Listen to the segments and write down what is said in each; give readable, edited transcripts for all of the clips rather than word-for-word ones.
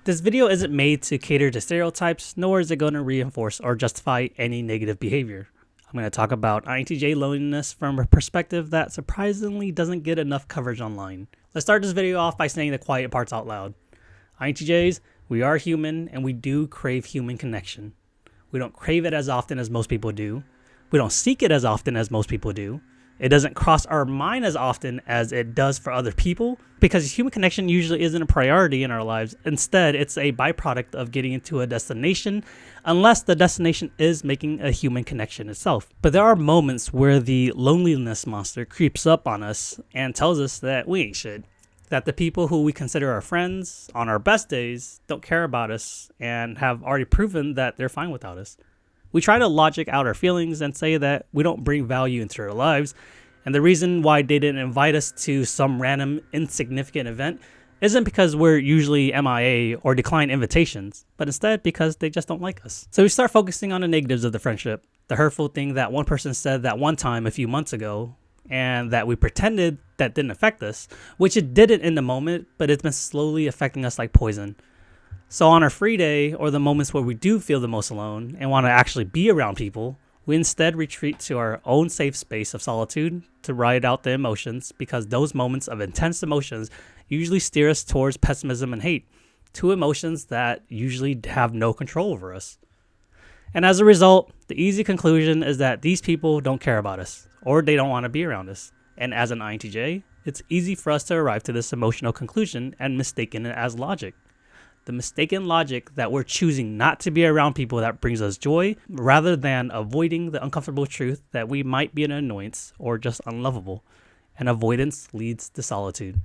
This video isn't made to cater to stereotypes, nor is it going to reinforce or justify any negative behavior. I'm going to talk about INTJ loneliness from a perspective that surprisingly doesn't get enough coverage online. Let's start this video off by saying the quiet parts out loud. INTJs, we are human and we do crave human connection. We don't crave it as often as most people do. We don't seek it as often as most people do. It doesn't cross our mind as often as it does for other people because human connection usually isn't a priority in our lives. Instead, it's a byproduct of getting into a destination unless the destination is making a human connection itself. But there are moments where the loneliness monster creeps up on us and tells us that we ain't shit. That the people who we consider our friends on our best days don't care about us and have already proven that they're fine without us. We try to logic out our feelings and say that we don't bring value into our lives, and the reason why they didn't invite us to some random insignificant event isn't because we're usually MIA or decline invitations, but instead because they just don't like us. So we start focusing on the negatives of the friendship, the hurtful thing that one person said that one time a few months ago, and that we pretended that didn't affect us, which it didn't in the moment, but it's been slowly affecting us like poison. So on our free day, or the moments where we do feel the most alone and want to actually be around people, we instead retreat to our own safe space of solitude to ride out the emotions, because those moments of intense emotions usually steer us towards pessimism and hate, two emotions that usually have no control over us. And as a result, the easy conclusion is that these people don't care about us, or they don't want to be around us. And as an INTJ, it's easy for us to arrive to this emotional conclusion and mistaken it as logic. The mistaken logic that we're choosing not to be around people that brings us joy, rather than avoiding the uncomfortable truth that we might be an annoyance or just unlovable. And avoidance leads to solitude.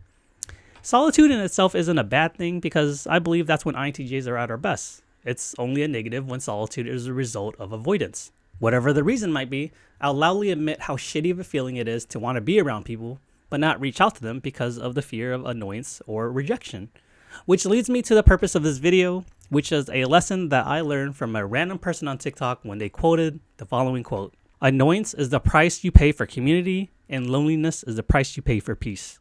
Solitude in itself isn't a bad thing because I believe that's when INTJs are at our best. It's only a negative when solitude is a result of avoidance. Whatever the reason might be, I'll loudly admit how shitty of a feeling it is to want to be around people, but not reach out to them because of the fear of annoyance or rejection. Which leads me to the purpose of this video, which is a lesson that I learned from a random person on TikTok when they quoted the following quote: "Annoyance is the price you pay for community, and loneliness is the price you pay for peace."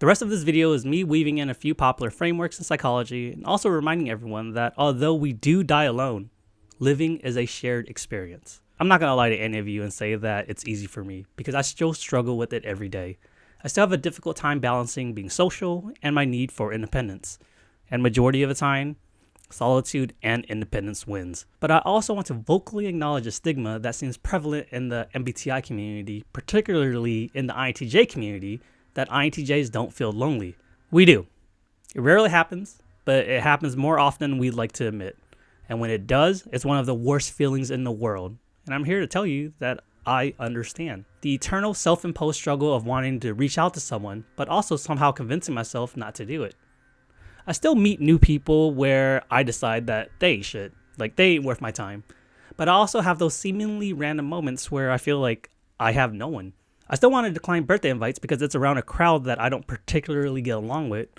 The rest of this video is me weaving in a few popular frameworks in psychology and also reminding everyone that although we do die alone, living is a shared experience. I'm not going to lie to any of you and say that it's easy for me because I still struggle with it every day. I still have a difficult time balancing being social and my need for independence. And majority of the time, solitude and independence wins. But I also want to vocally acknowledge a stigma that seems prevalent in the MBTI community, particularly in the INTJ community, that INTJs don't feel lonely. We do. It rarely happens, but it happens more often than we'd like to admit. And when it does, it's one of the worst feelings in the world. And I'm here to tell you that I understand. The eternal self-imposed struggle of wanting to reach out to someone, but also somehow convincing myself not to do it. I still meet new people where I decide that they ain't shit, like they ain't worth my time. But I also have those seemingly random moments where I feel like I have no one. I still want to decline birthday invites because it's around a crowd that I don't particularly get along with,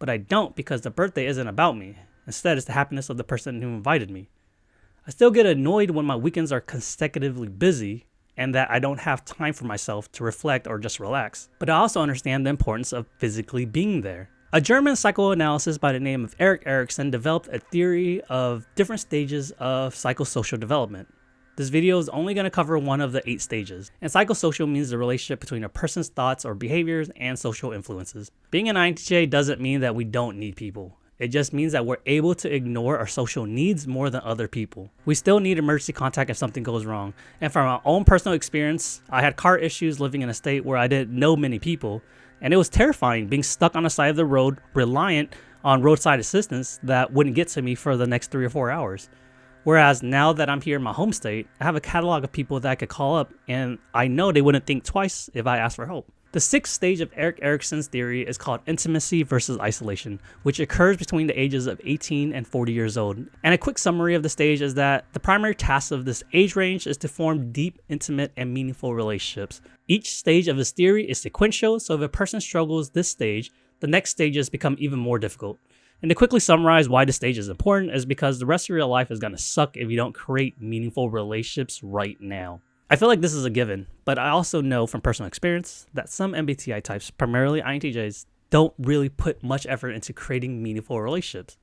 but I don't because the birthday isn't about me. Instead, it's the happiness of the person who invited me. I still get annoyed when my weekends are consecutively busy and that I don't have time for myself to reflect or just relax. But I also understand the importance of physically being there. A German psychoanalyst by the name of Erik Erikson developed a theory of different stages of psychosocial development. This video is only going to cover one of the 8 stages. And psychosocial means the relationship between a person's thoughts or behaviors and social influences. Being an INTJ doesn't mean that we don't need people. It just means that we're able to ignore our social needs more than other people. We still need emergency contact if something goes wrong. And from my own personal experience, I had car issues living in a state where I didn't know many people. And it was terrifying being stuck on the side of the road, reliant on roadside assistance that wouldn't get to me for the next 3 or 4 hours. Whereas now that I'm here in my home state, I have a catalog of people that I could call up and I know they wouldn't think twice if I asked for help. The 6th stage of Erik Erikson's theory is called intimacy versus isolation, which occurs between the ages of 18 and 40 years old. And a quick summary of the stage is that the primary task of this age range is to form deep, intimate, and meaningful relationships. Each stage of this theory is sequential, so if a person struggles this stage, the next stages become even more difficult. And to quickly summarize why this stage is important is because the rest of your life is going to suck if you don't create meaningful relationships right now. I feel like this is a given, but I also know from personal experience that some MBTI types, primarily INTJs, don't really put much effort into creating meaningful relationships.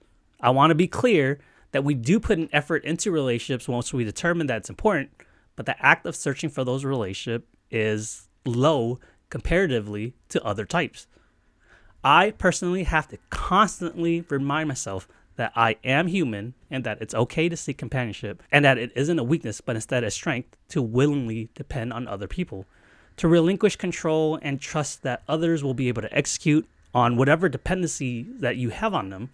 I want to be clear that we do put an effort into relationships once we determine that it's important, but the act of searching for those relationships is low comparatively to other types. I personally have to constantly remind myself that I am human and that it's okay to seek companionship and that it isn't a weakness, but instead a strength to willingly depend on other people, to relinquish control and trust that others will be able to execute on whatever dependency that you have on them,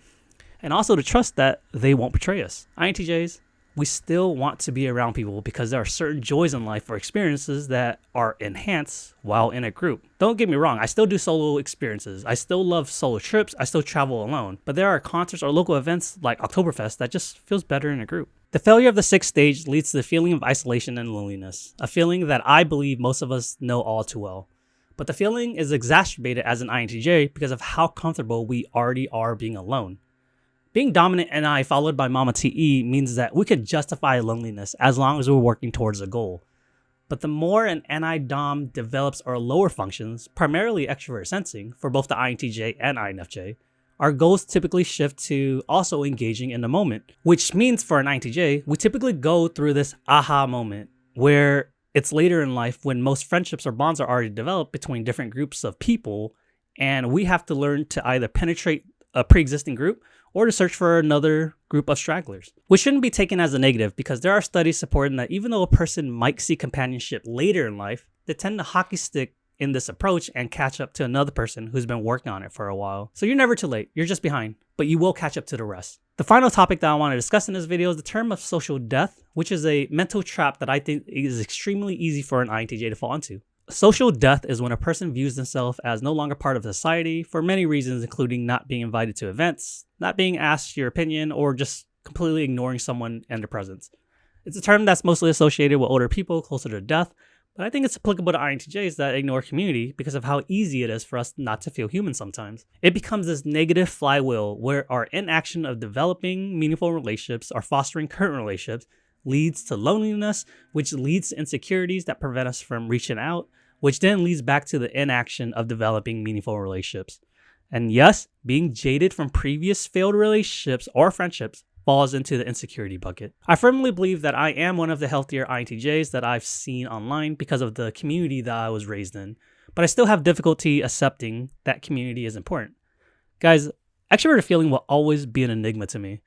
and also to trust that they won't betray us. INTJs, we still want to be around people because there are certain joys in life or experiences that are enhanced while in a group. Don't get me wrong, I still do solo experiences. I still love solo trips. I still travel alone. But there are concerts or local events like Oktoberfest that just feels better in a group. The failure of the sixth stage leads to the feeling of isolation and loneliness, a feeling that I believe most of us know all too well. But the feeling is exacerbated as an INTJ because of how comfortable we already are being alone. Being dominant NI followed by Mama TE means that we could justify loneliness as long as we're working towards a goal. But the more an NI Dom develops our lower functions, primarily extrovert sensing for both the INTJ and INFJ, our goals typically shift to also engaging in the moment, which means for an INTJ, we typically go through this aha moment where it's later in life when most friendships or bonds are already developed between different groups of people, and we have to learn to either penetrate a pre-existing group or to search for another group of stragglers, which shouldn't be taken as a negative because there are studies supporting that even though a person might seek companionship later in life, they tend to hockey stick in this approach and catch up to another person who's been working on it for a while. So you're never too late, you're just behind, but you will catch up to the rest. The final topic that I want to discuss in this video is the term of social death, which is a mental trap that I think is extremely easy for an INTJ to fall into. Social death is when a person views themselves as no longer part of society for many reasons, including not being invited to events, not being asked your opinion, or just completely ignoring someone and their presence. It's a term that's mostly associated with older people closer to death, but I think it's applicable to INTJs that ignore community because of how easy it is for us not to feel human sometimes. It becomes this negative flywheel where our inaction of developing meaningful relationships or fostering current relationships leads to loneliness, which leads to insecurities that prevent us from reaching out, which then leads back to the inaction of developing meaningful relationships. And yes, being jaded from previous failed relationships or friendships falls into the insecurity bucket. I firmly believe that I am one of the healthier INTJs that I've seen online because of the community that I was raised in, but I still have difficulty accepting that community is important. Guys, extroverted feeling will always be an enigma to me.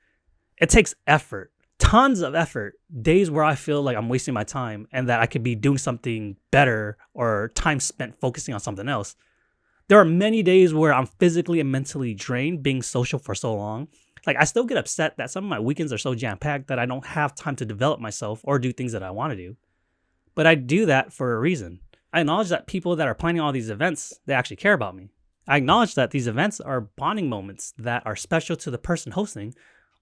It takes effort. Tons of effort, days where I feel like I'm wasting my time and that I could be doing something better or time spent focusing on something else. There are many days where I'm physically and mentally drained being social for so long. Like I still get upset that some of my weekends are so jam-packed that I don't have time to develop myself or do things that I want to do. But I do that for a reason. I acknowledge that people that are planning all these events, they actually care about me. I acknowledge that these events are bonding moments that are special to the person hosting,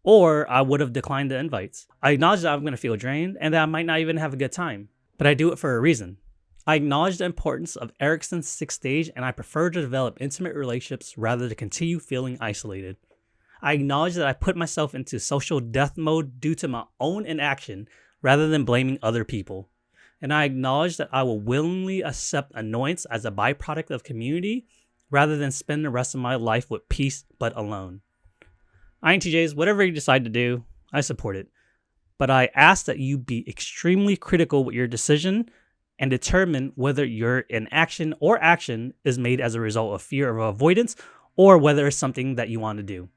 or I would have declined the invites. I acknowledge that I'm going to feel drained and that I might not even have a good time, but I do it for a reason. I acknowledge the importance of Erickson's sixth stage, and I prefer to develop intimate relationships rather than continue feeling isolated. I acknowledge that I put myself into social death mode due to my own inaction rather than blaming other people. And I acknowledge that I will willingly accept annoyance as a byproduct of community rather than spend the rest of my life with peace but alone. INTJs, whatever you decide to do, I support it. But I ask that you be extremely critical with your decision and determine whether your inaction or action is made as a result of fear of avoidance or whether it's something that you want to do.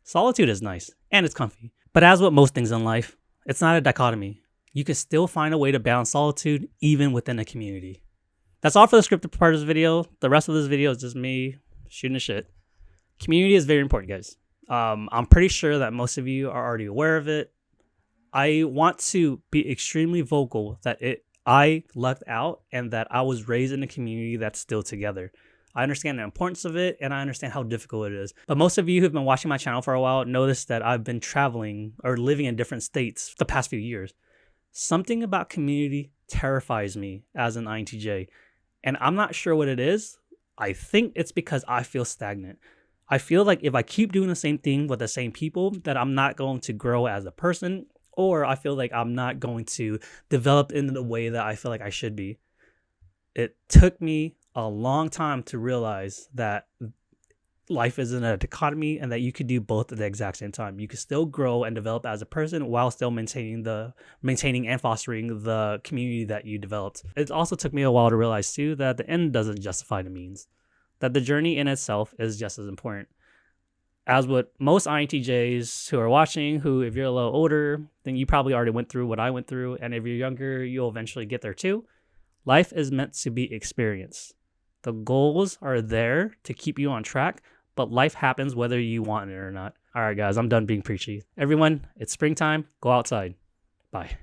Solitude is nice and it's comfy. But as with most things in life, it's not a dichotomy. You can still find a way to balance solitude even within a community. That's all for the scripted part of this video. The rest of this video is just me shooting the shit. Community is very important, guys. I'm pretty sure that most of you are already aware of it. I want to be extremely vocal that I lucked out and that I was raised in a community that's still together. I understand the importance of it and I understand how difficult it is. But most of you who've been watching my channel for a while notice that I've been traveling or living in different states the past few years. Something about community terrifies me as an INTJ, and I'm not sure what it is. I think it's because I feel stagnant. I feel like if I keep doing the same thing with the same people, that I'm not going to grow as a person, or I feel like I'm not going to develop in the way that I feel like I should be. It took me a long time to realize that life isn't a dichotomy and that you could do both at the exact same time. You could still grow and develop as a person while still maintaining and fostering the community that you developed. It also took me a while to realize too that the end doesn't justify the means, that the journey in itself is just as important. As with most INTJs who are watching, who if you're a little older, then you probably already went through what I went through, and if you're younger, you'll eventually get there too. Life is meant to be experienced. The goals are there to keep you on track, but life happens whether you want it or not. All right, guys, I'm done being preachy. Everyone, it's springtime. Go outside. Bye.